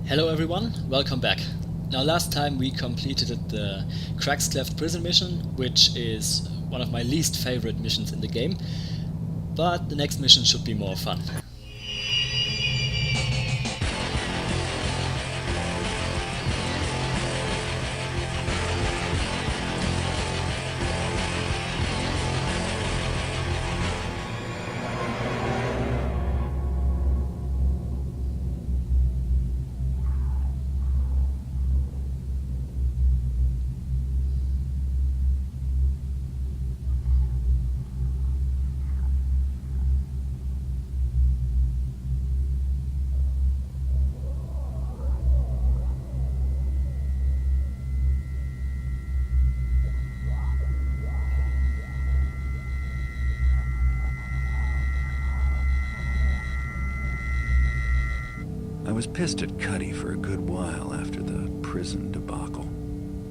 Hello everyone, welcome back. Now last time we completed the Crackscleft prison mission, which is one of my least favorite missions in the game, but the next mission should be more fun. I was pissed at Cuddy for a good while after the prison debacle.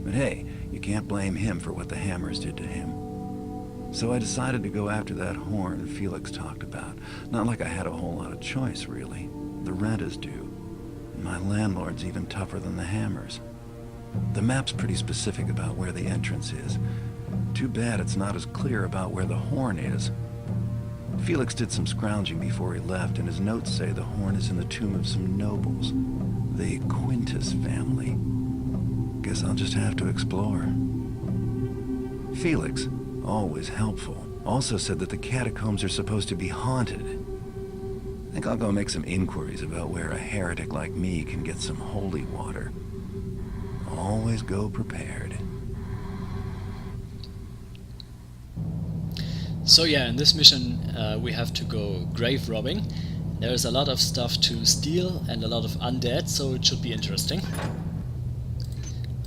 But hey, you can't blame him for what the Hammers did to him. So I decided to go after that horn Felix talked about. Not like I had a whole lot of choice, really. The rent is due. My landlord's even tougher than the Hammers. The map's pretty specific about where the entrance is. Too bad it's not as clear about where the horn is. Felix did some scrounging before he left, and his notes say the horn is in the tomb of some nobles. The Quintus family. Guess I'll just have to explore. Felix, always helpful, also said that the catacombs are supposed to be haunted. I think I'll go make some inquiries about where a heretic like me can get some holy water. Always go prepared. So yeah, in this mission we have to go grave robbing. There's a lot of stuff to steal and a lot of undead, so it should be interesting.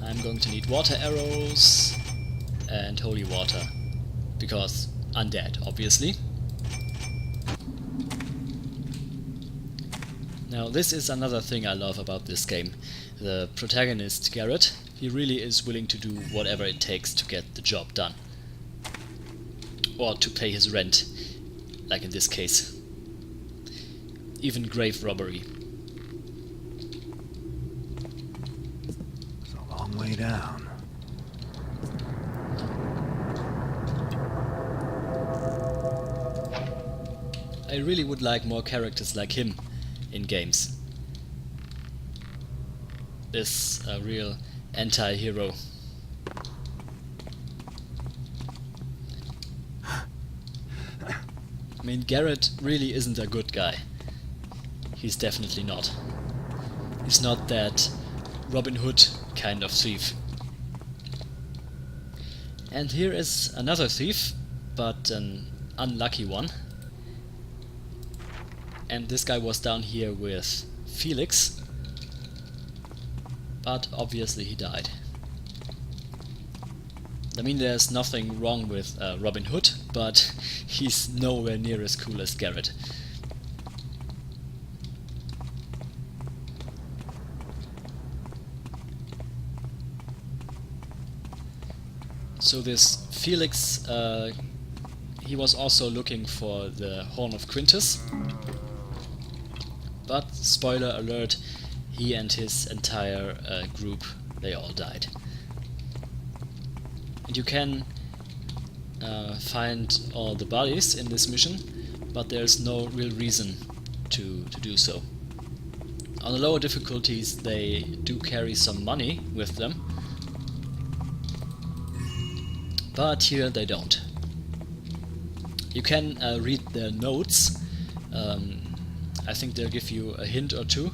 I'm going to need water arrows and holy water, because undead, obviously. Now this is another thing I love about this game. The protagonist, Garrett, he really is willing to do whatever it takes to get the job done. Or to pay his rent, like in this case. Even grave robbery. It's a long way down. I really would like more characters like him in games. This a real anti-hero. I mean, Garrett really isn't a good guy. He's definitely not. He's not that Robin Hood kind of thief. And here is another thief, but an unlucky one. And this guy was down here with Felix, but obviously he died. I mean, there's nothing wrong with Robin Hood, but he's nowhere near as cool as Garrett. So this Felix, he was also looking for the Horn of Quintus, but spoiler alert, he and his entire group, they all died. And you can find all the bodies in this mission, but there's no real reason to do so. On the lower difficulties they do carry some money with them, but here they don't. You can read their notes. I think they'll give you a hint or two.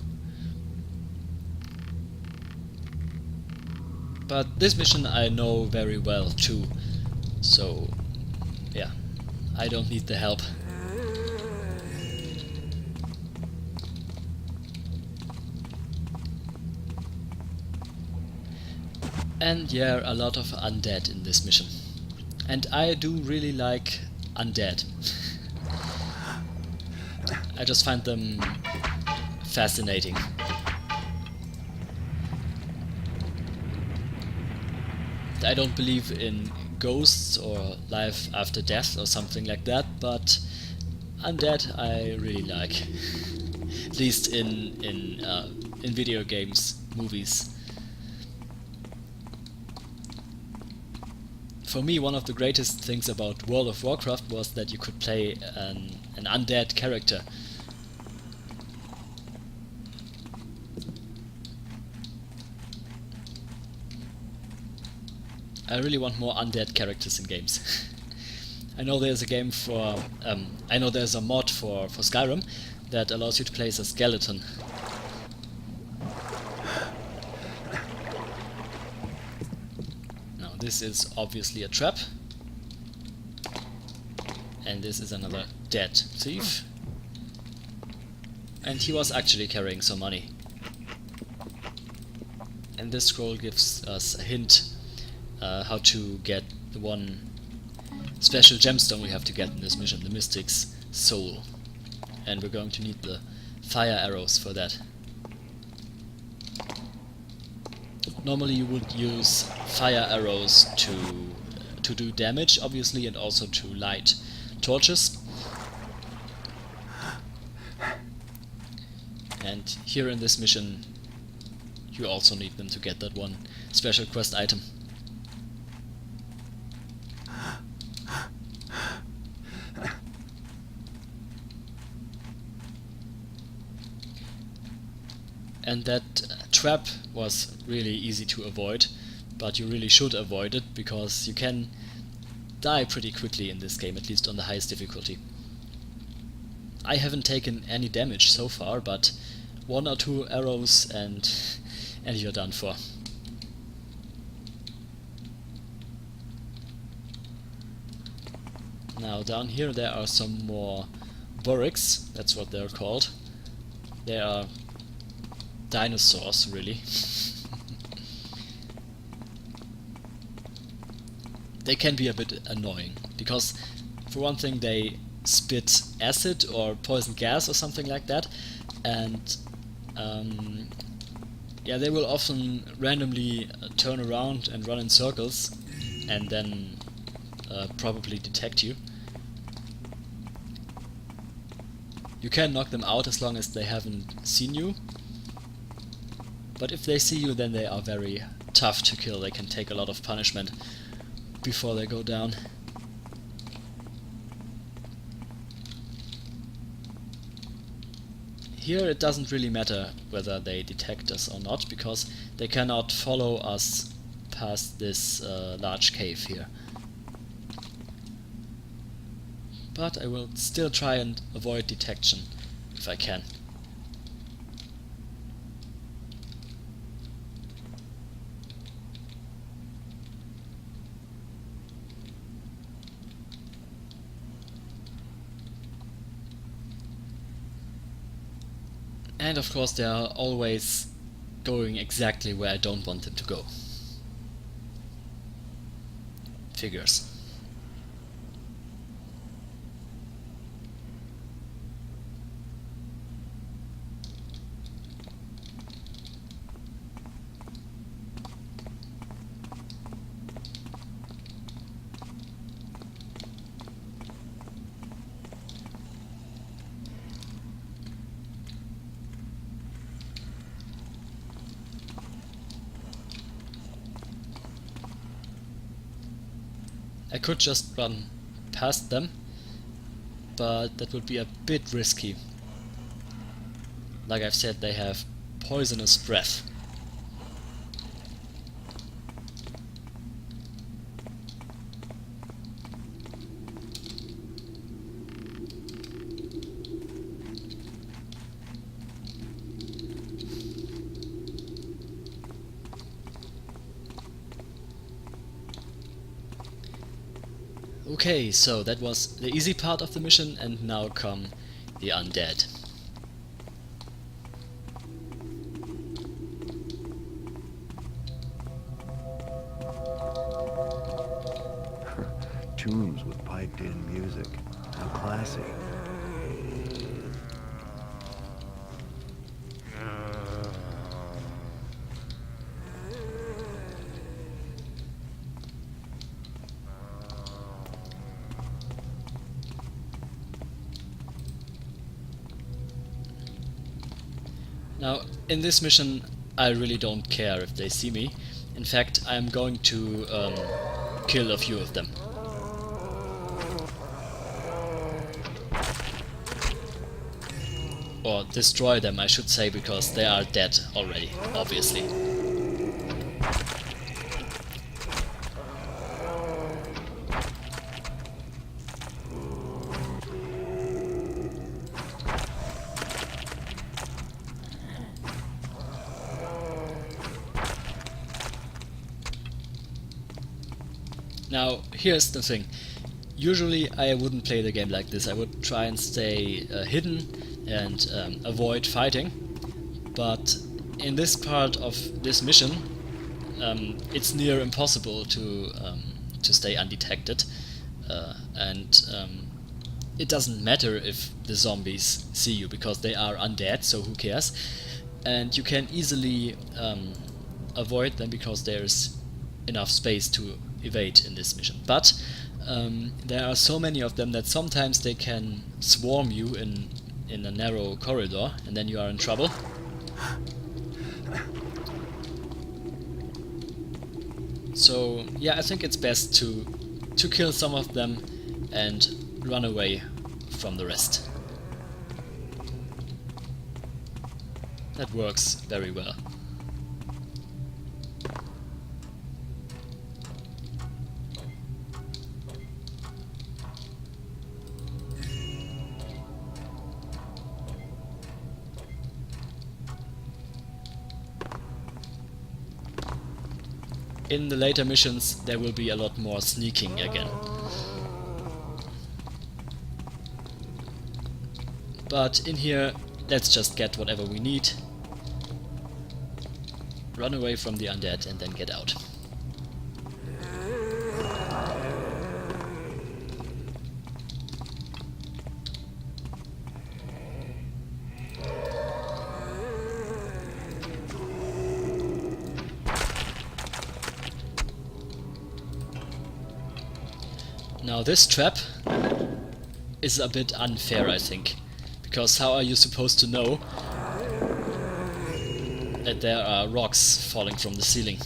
But this mission I know very well too, so yeah, I don't need the help. And yeah, a lot of undead in this mission. And I do really like undead. I just find them fascinating. I don't believe in ghosts or life after death or something like that, but undead I really like. At least in in video games, movies. For me, one of the greatest things about World of Warcraft was that you could play an undead character. I really want more undead characters in games. I know there's a game for, I know there's a mod for Skyrim that allows you to play as a skeleton. Now this is obviously a trap. And this is another dead thief. And he was actually carrying some money. And this scroll gives us a hint how to get the one special gemstone we have to get in this mission, the Mystic's Soul. And we're going to need the fire arrows for that. Normally you would use fire arrows to do damage, obviously, and also to light torches. And here in this mission you also need them to get that one special quest item. And that trap was really easy to avoid, but you really should avoid it, because you can die pretty quickly in this game, at least on the highest difficulty. I haven't taken any damage so far, but 1 or 2 arrows and you're done for. Now down here there are some more Burricks, that's what they're called. They are dinosaurs, really. They can be a bit annoying, because for one thing they spit acid or poison gas or something like that, and yeah, they will often randomly turn around and run in circles and then probably detect you. You can knock them out as long as they haven't seen you, but if they see you then they are very tough to kill. They can take a lot of punishment before they go down. Here it doesn't really matter whether they detect us or not, because they cannot follow us past this large cave here. But I will still try and avoid detection if I can. And of course they are always going exactly where I don't want them to go. Figures. I could just run past them, but that would be a bit risky. Like I've said, they have poisonous breath. Okay, so that was the easy part of the mission, and now come the undead. Tombs with piped-in music. How classy. Now, In this mission, I really don't care if they see me. In fact, I'm going to kill a few of them. Or destroy them, I should say, because they are dead already, obviously. Now, here's the thing. Usually I wouldn't play the game like this. I would try and stay hidden and avoid fighting. But in this part of this mission, it's near impossible to stay undetected. And it doesn't matter if the zombies see you, because they are undead, so who cares? And you can easily avoid them because there's enough space to evade in this mission. But there are so many of them that sometimes they can swarm you in a narrow corridor, and then you are in trouble. So yeah, I think it's best to kill some of them and run away from the rest. That works very well. In the later missions there will be a lot more sneaking again. But in here, let's just get whatever we need, run away from the undead and then get out. Now this trap is a bit unfair, I think, because how are you supposed to know that there are rocks falling from the ceiling?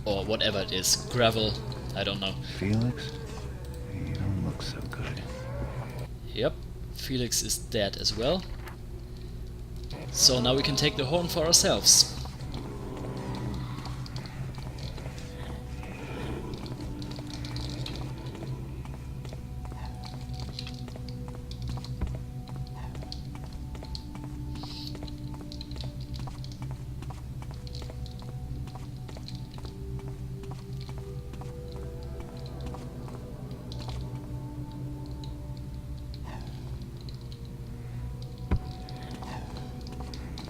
Or whatever it is, gravel, I don't know. Felix? You don't look so good. Yep, Felix is dead as well. So now we can take the horn for ourselves.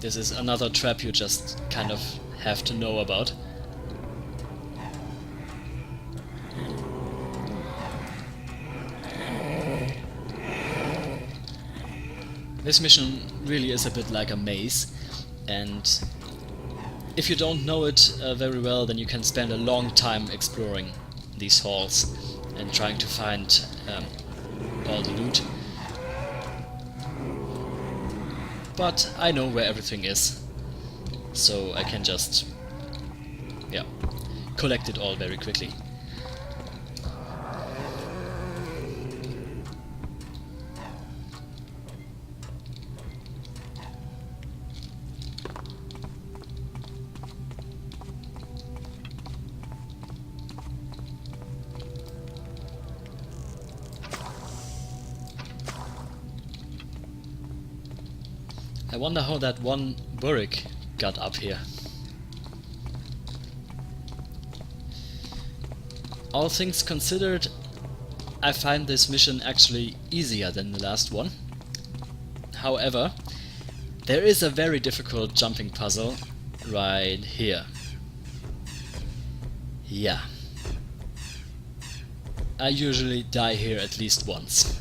This is another trap you just kind of have to know about. This mission really is a bit like a maze, and if you don't know it very well, then you can spend a long time exploring these halls and trying to find all the loot. But I know where everything is, so I can just, yeah, collect it all very quickly. I wonder how that one Burrick got up here. All things considered, I find this mission actually easier than the last one. However, there is a very difficult jumping puzzle right here. Yeah. I usually die here at least once.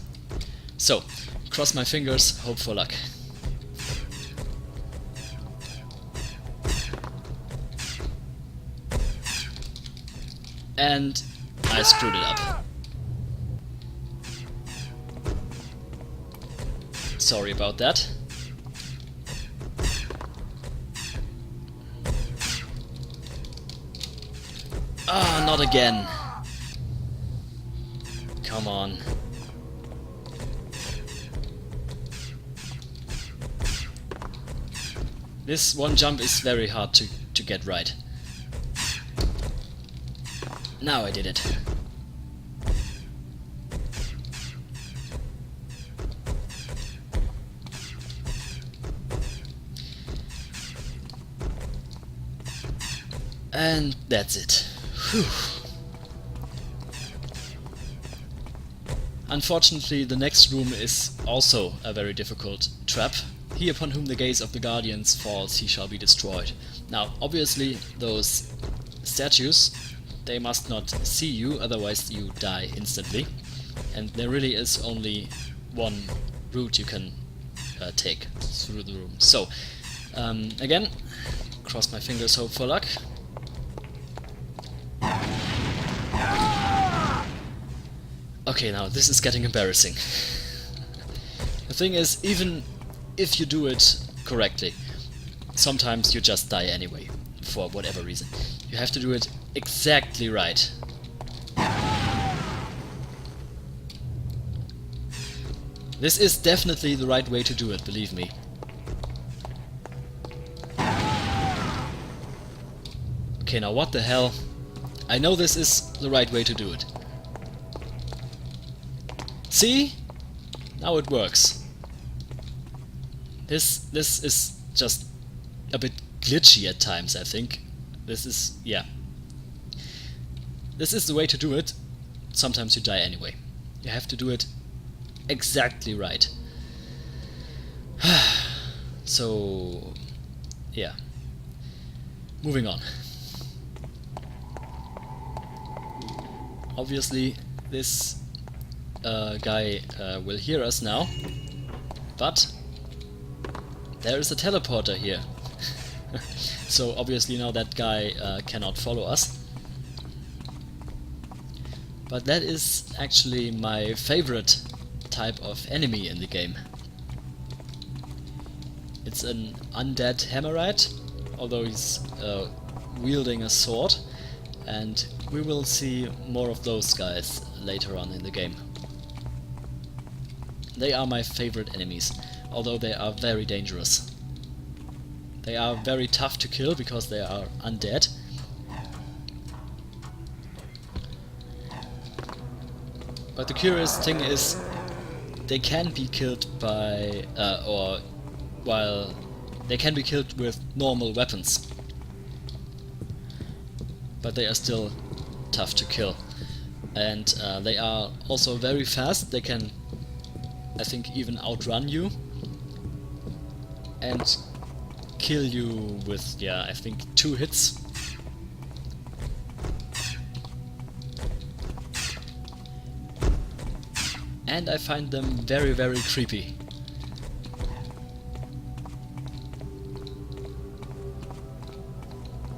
So, cross my fingers, hope for luck. And I screwed it up. Sorry about that. Ah, not again. Come on. This one jump is very hard to get right. Now I did it. And that's it. Whew. Unfortunately, the next room is also a very difficult trap. He upon whom the gaze of the Guardians falls, he shall be destroyed. Now, obviously, those statues, they must not see you, otherwise you die instantly. And there really is only one route you can take through the room. So, again, cross my fingers, hope for luck. Okay, now this is getting embarrassing. The thing is, even if you do it correctly, sometimes you just die anyway, for whatever reason. You have to do it exactly right. This is definitely the right way to do it, believe me. Okay, now what the hell? I know this is the right way to do it. See? Now it works. This is just a bit glitchy at times, I think. This is, yeah. This is the way to do it. Sometimes you die anyway. You have to do it exactly right. So, yeah. Moving on. Obviously, this guy will hear us now, but there is a teleporter here. So obviously now that guy cannot follow us. But that is actually my favorite type of enemy in the game. It's an undead Hammerite, although he's wielding a sword, and we will see more of those guys later on in the game. They are my favorite enemies, although they are very dangerous. They are very tough to kill because they are undead. But the curious thing is, they can be killed by, they can be killed with normal weapons. But they are still tough to kill. And they are also very fast. They can, I think, even outrun you and kill you with, yeah, I think 2 hits. And I find them very, very creepy.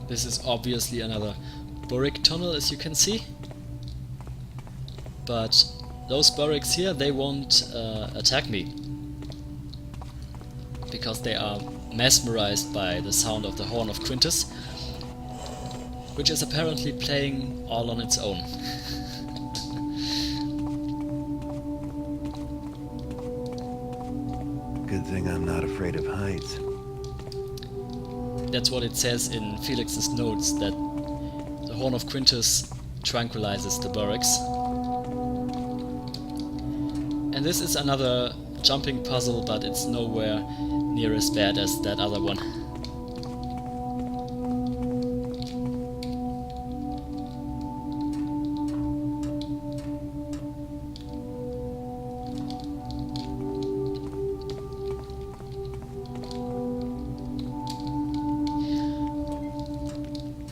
This is obviously another Burrick tunnel, as you can see. But those Burricks here, they won't attack me, because they are mesmerized by the sound of the Horn of Quintus, which is apparently playing all on its own. Good thing I'm not afraid of heights. That's what it says in Felix's notes, that the Horn of Quintus tranquilizes the Burricks. And this is another jumping puzzle, but it's nowhere near as bad as that other one.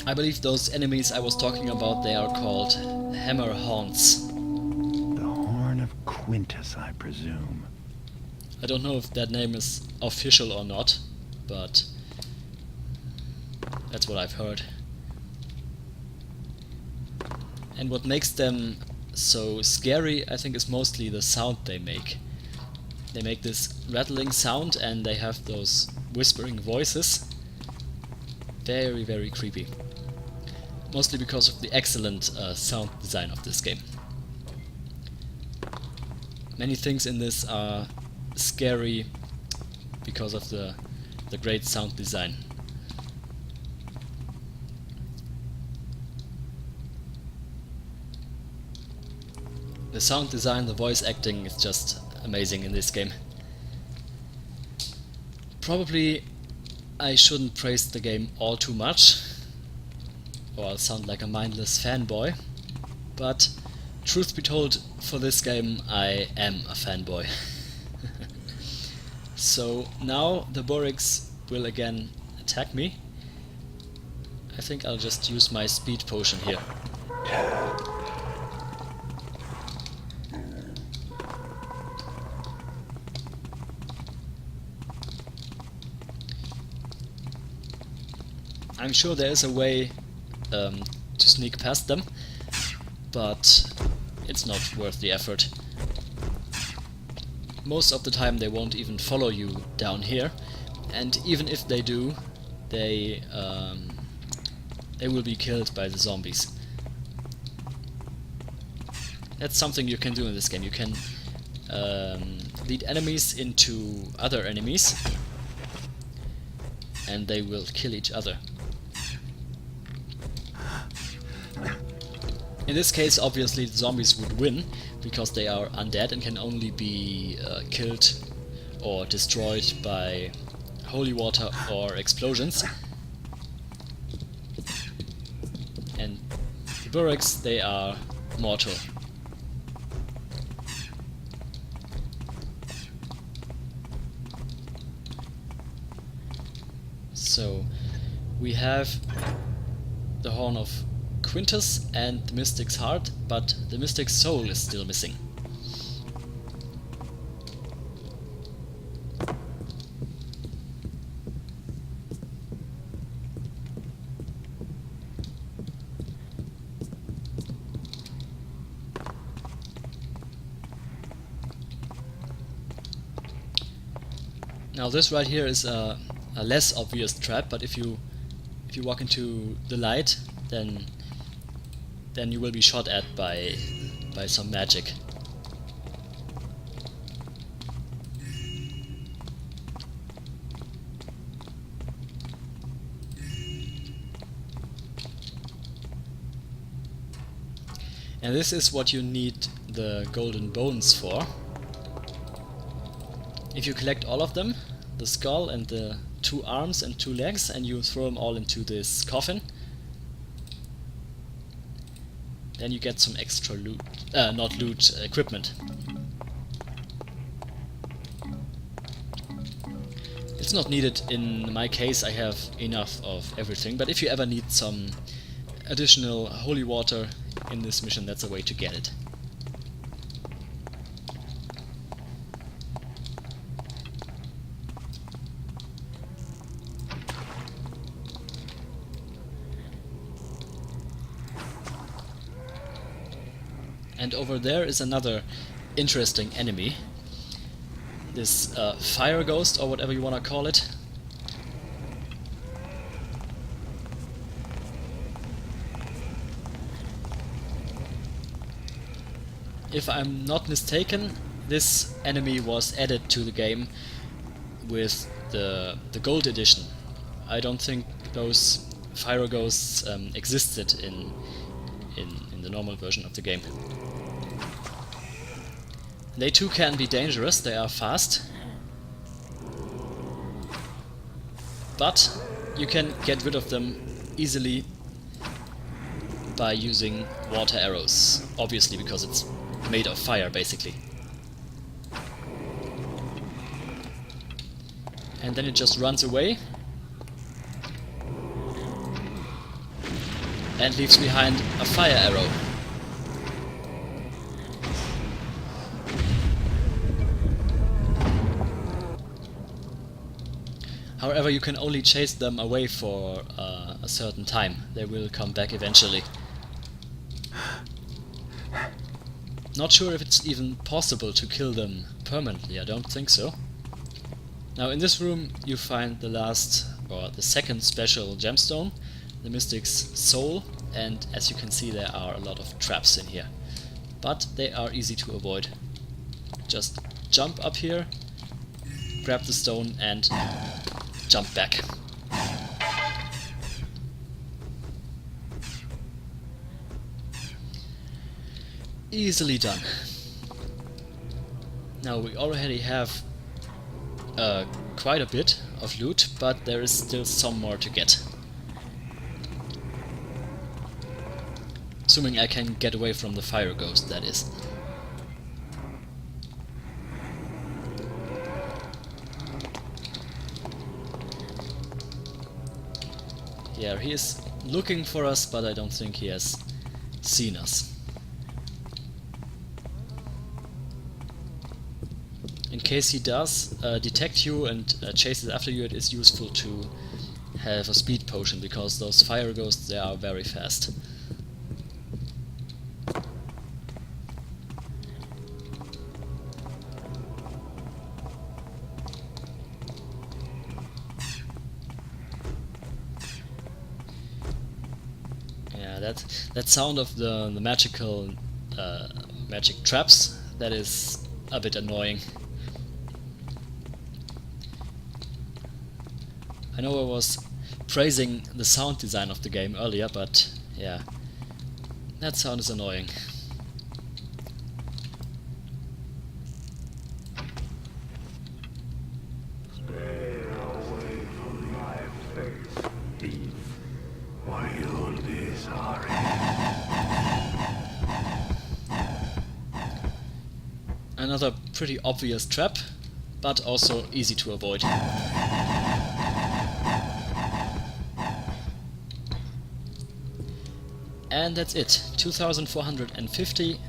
I believe those enemies I was talking about, they are called Hammer Haunts. The Horn of Quintus, I presume. I don't know if that name is official or not, but that's what I've heard. And what makes them so scary, I think, is mostly the sound they make. They make this rattling sound and they have those whispering voices. Very, very creepy. mostly because of the excellent sound design of this game. Many things in this are scary because of the great sound design. The sound design, the voice acting is just amazing in this game. Probably I shouldn't praise the game all too much, or I'll sound like a mindless fanboy, but truth be told, for this game I am a fanboy. So now the Boryx will again attack me. I think I'll just use my speed potion here. I'm sure there is a way to sneak past them, but it's not worth the effort. Most of the time they won't even follow you down here, and even if they do, they will be killed by the zombies. That's something you can do in this game. You can lead enemies into other enemies, and they will kill each other. In this case, obviously, the zombies would win, because they are undead and can only be killed or destroyed by holy water or explosions. And the Boryx, they are mortal. So we have the Horn of Quintus and the Mystic's Heart, but the Mystic's Soul is still missing. Now this right here is a less obvious trap, but if you walk into the light, then you will be shot at by some magic. And this is what you need the golden bones for. If you collect all of them, the skull and the 2 arms and 2 legs, and you throw them all into this coffin, then you get some extra loot, not loot, equipment. It's not needed in my case, I have enough of everything, but if you ever need some additional holy water in this mission, that's a way to get it. And over there is another interesting enemy. This fire ghost, or whatever you want to call it. If I'm not mistaken, this enemy was added to the game with the gold edition. I don't think those fire ghosts existed in the normal version of the game. They too can be dangerous, they are fast, but you can get rid of them easily by using water arrows, obviously because it's made of fire basically. And then it just runs away and leaves behind a fire arrow. However, you can only chase them away for a certain time. They will come back eventually. Not sure if it's even possible to kill them permanently, I don't think so. Now in this room you find the last, or the second special gemstone, the Mystic's Soul, and as you can see there are a lot of traps in here. But they are easy to avoid. Just jump up here, grab the stone and jump back. Easily done. Now we already have quite a bit of loot, but there is still some more to get. Assuming I can get away from the fire ghost, that is. Yeah, he is looking for us, but I don't think he has seen us. In case he does detect you and chases after you, it is useful to have a speed potion, because those fire ghosts, they are very fast. Yeah, that sound of the magical magic traps, that is a bit annoying. I know I was praising the sound design of the game earlier, but yeah, that sound is annoying. Stay away from my face, thief, or you'll be sorry. Another pretty obvious trap, but also easy to avoid. And that's it, 2450.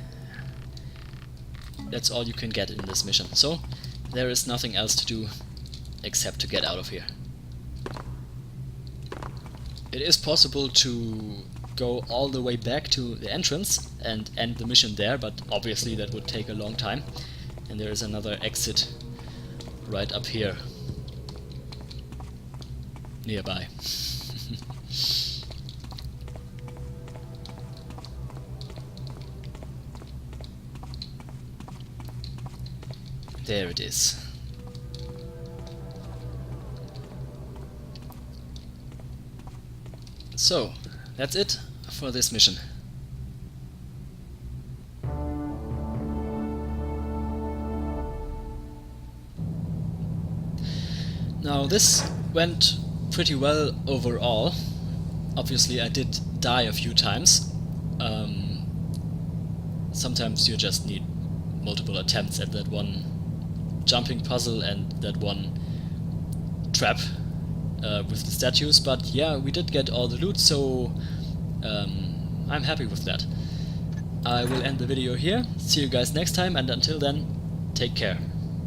That's all you can get in this mission. So there is nothing else to do except to get out of here. It is possible to go all the way back to the entrance and end the mission there, but obviously that would take a long time. And there is another exit right up here nearby. There it is. So, that's it for this mission. Now this went pretty well overall. Obviously I did die a few times. Sometimes you just need multiple attempts at that one jumping puzzle and that one trap with the statues, but yeah, we did get all the loot, so I'm happy with that. I will end the video here. See you guys next time, and until then, take care.